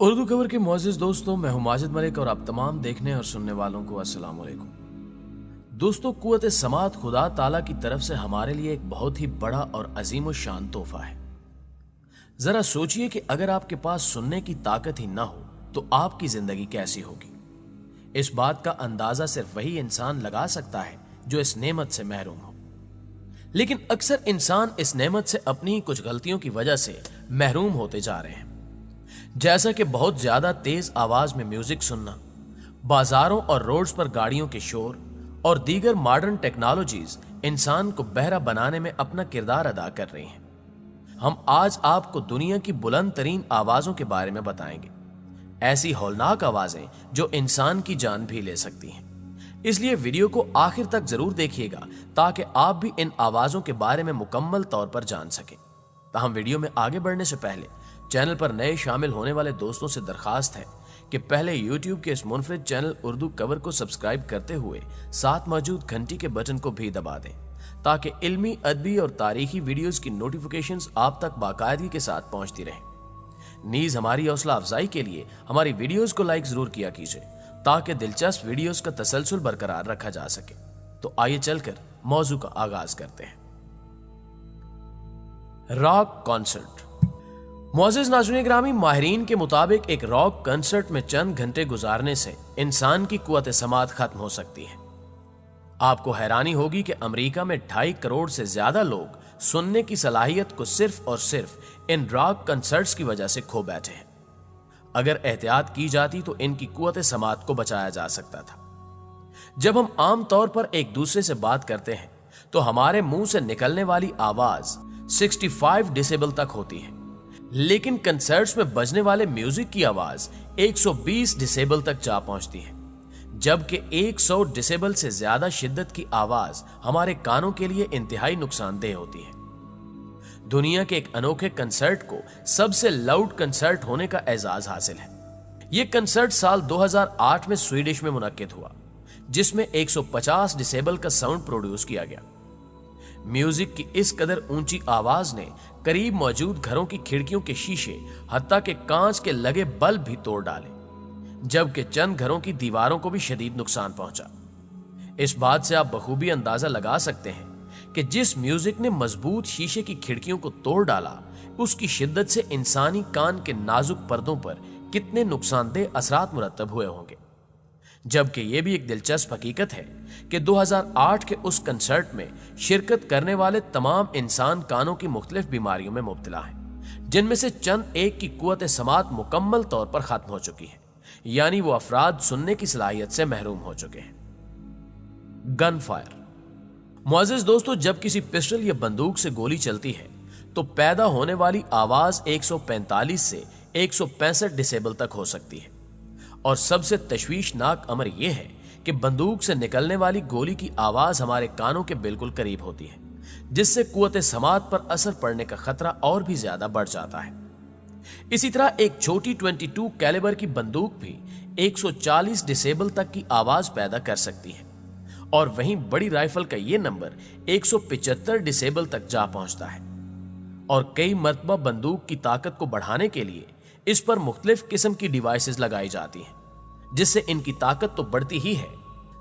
اردو کور کے معزز دوستوں، میں ہوں ماجد ملک اور آپ تمام دیکھنے اور سننے والوں کو السلام علیکم۔ دوستوں، قوت سماعت خدا تعالیٰ کی طرف سے ہمارے لیے ایک بہت ہی بڑا اور عظیم و شان تحفہ ہے۔ ذرا سوچئے کہ اگر آپ کے پاس سننے کی طاقت ہی نہ ہو تو آپ کی زندگی کیسی ہوگی۔ اس بات کا اندازہ صرف وہی انسان لگا سکتا ہے جو اس نعمت سے محروم ہو، لیکن اکثر انسان اس نعمت سے اپنی کچھ غلطیوں کی وجہ سے محروم ہوتے جا رہے ہیں، جیسا کہ بہت زیادہ تیز آواز میں میوزک سننا، بازاروں اور روڈز پر گاڑیوں کے شور اور دیگر ماڈرن ٹیکنالوجیز انسان کو بہرا بنانے میں اپنا کردار ادا کر رہی ہیں۔ ہم آج آپ کو دنیا کی بلند ترین آوازوں کے بارے میں بتائیں گے، ایسی ہولناک آوازیں جو انسان کی جان بھی لے سکتی ہیں۔ اس لیے ویڈیو کو آخر تک ضرور دیکھیے گا تاکہ آپ بھی ان آوازوں کے بارے میں مکمل طور پر جان سکیں۔ تاہم ویڈیو میں آگے بڑھنے سے پہلے چینل پر نئے شامل ہونے والے دوستوں سے درخواست ہے کہ پہلے یوٹیوب کے اس منفرد چینل اردو کور کو سبسکرائب کرتے ہوئے ساتھ موجود گھنٹی کے بٹن کو بھی دبا دیں تاکہ علمی، ادبی اور تاریخی ویڈیوز کی نوٹیفیکیشنز آپ تک باقاعدگی کے ساتھ پہنچتی رہیں۔ نیز ہماری حوصلہ افزائی کے لیے ہماری ویڈیوز کو لائک ضرور کیا کیجیے تاکہ دلچسپ ویڈیوز کا تسلسل برقرار رکھا جا سکے۔ تو آئیے چل کر موضوع کا آغاز کرتے ہیں۔ Rock concert. معزز ناظرین گرامی، ماہرین کے مطابق ایک راک کنسرٹ میں چند گھنٹے گزارنے سے انسان کی قوت سماعت ختم ہو سکتی ہے۔ آپ کو حیرانی ہوگی کہ امریکہ میں 2.5 کروڑ سے زیادہ لوگ سننے کی صلاحیت کو صرف اور صرف ان راک کنسرٹس کی وجہ سے کھو بیٹھے ہیں۔ اگر احتیاط کی جاتی تو ان کی قوت سماعت کو بچایا جا سکتا تھا۔ جب ہم عام طور پر ایک دوسرے سے بات کرتے ہیں تو ہمارے منہ سے نکلنے والی آواز 65 ڈیسیبل تک ہوتی ہے، لیکن کنسرٹس میں بجنے والے میوزک کی آواز 120 ڈیسیبل تک جا پہنچتی ہے، جبکہ 100 ڈیسیبل سے زیادہ شدت کی آواز ہمارے کانوں کے لیے انتہائی نقصان دہ ہوتی ہے۔ دنیا کے ایک انوکھے کنسرٹ کو سب سے لاؤڈ کنسرٹ ہونے کا اعزاز حاصل ہے۔ یہ کنسرٹ سال 2008 میں سویڈش میں منعقد ہوا، جس میں 150 ڈیسیبل کا ساؤنڈ پروڈیوس کیا گیا۔ میوزک کی اس قدر اونچی آواز نے قریب موجود گھروں کی کھڑکیوں کے شیشے حتیٰ کہ کانچ کے لگے بلب بھی توڑ ڈالے، جبکہ چند گھروں کی دیواروں کو بھی شدید نقصان پہنچا۔ اس بات سے آپ بخوبی اندازہ لگا سکتے ہیں کہ جس میوزک نے مضبوط شیشے کی کھڑکیوں کو توڑ ڈالا، اس کی شدت سے انسانی کان کے نازک پردوں پر کتنے نقصان دہ اثرات مرتب ہوئے ہوں گے۔ جبکہ یہ بھی ایک دلچسپ حقیقت ہے کہ 2008 کے اس کنسرٹ میں شرکت کرنے والے تمام انسان کانوں کی مختلف بیماریوں میں مبتلا ہیں، جن میں سے چند ایک کی قوت سماعت مکمل طور پر ختم ہو چکی ہے، یعنی وہ افراد سننے کی صلاحیت سے محروم ہو چکے ہیں۔ گن فائر۔ معزز دوستو، جب کسی پسٹل یا بندوق سے گولی چلتی ہے تو پیدا ہونے والی آواز 145 سے 165 ڈیسیبل تک ہو سکتی ہے، اور سب سے تشویشناک امر یہ ہے کہ بندوق سے نکلنے والی گولی کی آواز ہمارے کانوں کے بالکل قریب ہوتی ہے، جس سے قوت سماعت پر اثر پڑنے کا خطرہ اور بھی زیادہ بڑھ جاتا ہے۔ اسی طرح ایک چھوٹی 22 کیلیبر کی بندوق بھی 140 ڈیسیبل تک کی آواز پیدا کر سکتی ہے، اور وہیں بڑی رائفل کا یہ نمبر 175 ڈیسیبل تک جا پہنچتا ہے، اور کئی مرتبہ بندوق کی طاقت کو بڑھانے کے لیے اس پر مختلف قسم کی ڈیوائسز لگائی جاتی ہیں، جس سے ان کی طاقت تو بڑھتی ہی ہے،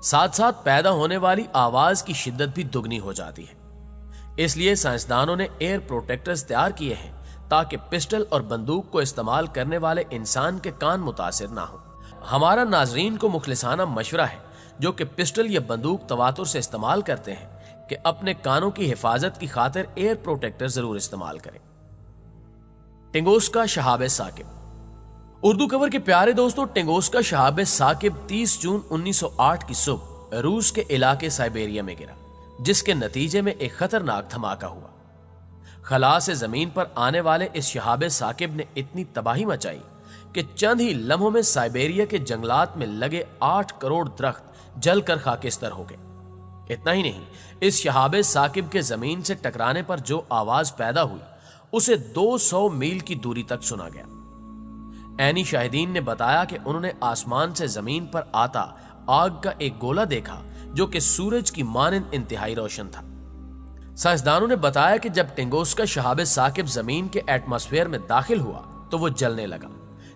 ساتھ ساتھ پیدا ہونے والی آواز کی شدت بھی دگنی ہو جاتی ہے۔ اس لیے سائنسدانوں نے ایئر پروٹیکٹرز تیار کیے ہیں تاکہ پسٹل اور بندوق کو استعمال کرنے والے انسان کے کان متاثر نہ ہوں۔ ہمارا ناظرین کو مخلصانہ مشورہ ہے جو کہ پسٹل یا بندوق تواتر سے استعمال کرتے ہیں کہ اپنے کانوں کی حفاظت کی خاطر ایئر پروٹیکٹر ضرور استعمال کریں۔ ٹنگوسکا شہاب ثاقب۔ اردو کور کے پیارے دوستوں، ٹنگوسکا شہاب ثاقب 30 جون 1908 کی صبح روس کے علاقے سائبیریا میں گرا، جس کے نتیجے میں ایک خطرناک دھماکہ ہوا۔ خلا سے زمین پر آنے والے اس شہاب ثاقب نے اتنی تباہی مچائی کہ چند ہی لمحوں میں سائبیریا کے جنگلات میں لگے 8 کروڑ درخت جل کر خاکستر ہو گئے۔ اتنا ہی نہیں، اس شہاب ثاقب کے زمین سے ٹکرانے پر جو آواز پیدا ہوئی اسے 200 میل کی دوری تک سنا گیا۔ عینی شاہدین نے بتایا کہ انہوں نے آسمان سے زمین پر آتا آگ کا ایک گولا دیکھا جو کہ سورج کی مانند انتہائی روشن تھا۔ سائنسدانوں نے بتایا کہ جب ٹنگوسکا شہاب ثاقب زمین کے ایٹماسفیئر میں داخل ہوا تو وہ جلنے لگا،